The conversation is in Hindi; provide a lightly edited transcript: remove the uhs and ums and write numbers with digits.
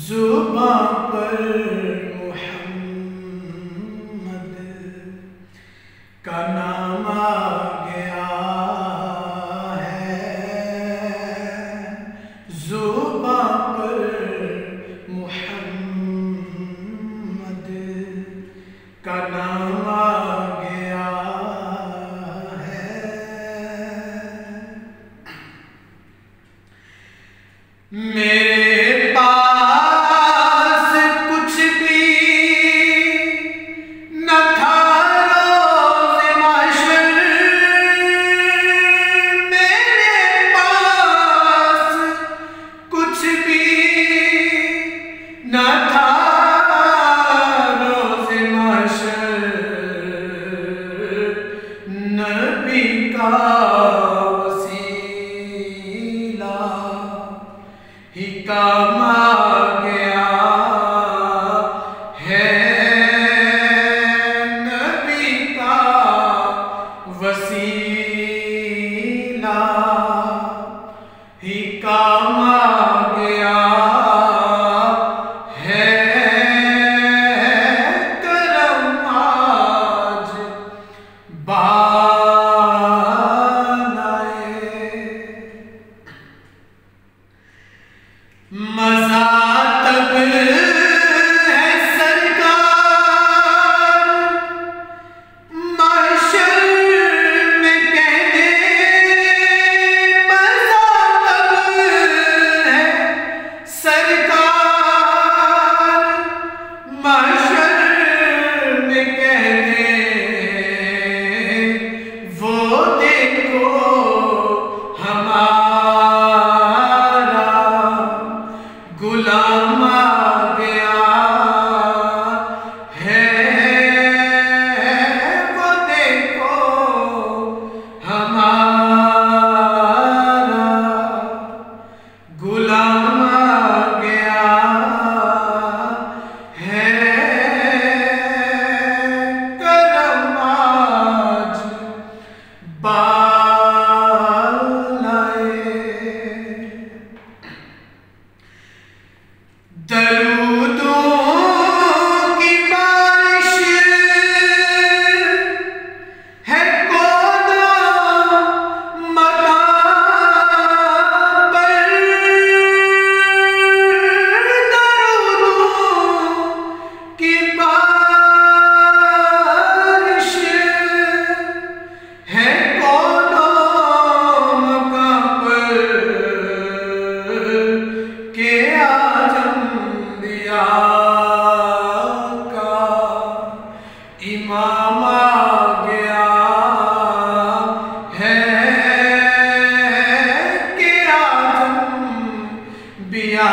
जुबां पर मुहम्मद का नाम आ गया है। जुबां पर मुहम्मद का नाम आ गया है। मेरे पास कुछ भी न था रोज़े महशर, मेरे पास कुछ भी न था रोज़े महशर, नबी का वसीला ही काम आ गया है। नबी का वसीला ही काम आ गया है। करम आज मज़ा तब है सरकार महशर में कहने, मज़ा तब है सरकार महशर में कहने, वो देखो गुलाम आ गया है। वो देखो हमारा गुलाम आ गया है। करम आज दरूदों की बारिश है कोना मकान पर, दरूदों की बारिश है कोना मकान पर के का इमाम आ गया है। कि आजम बिया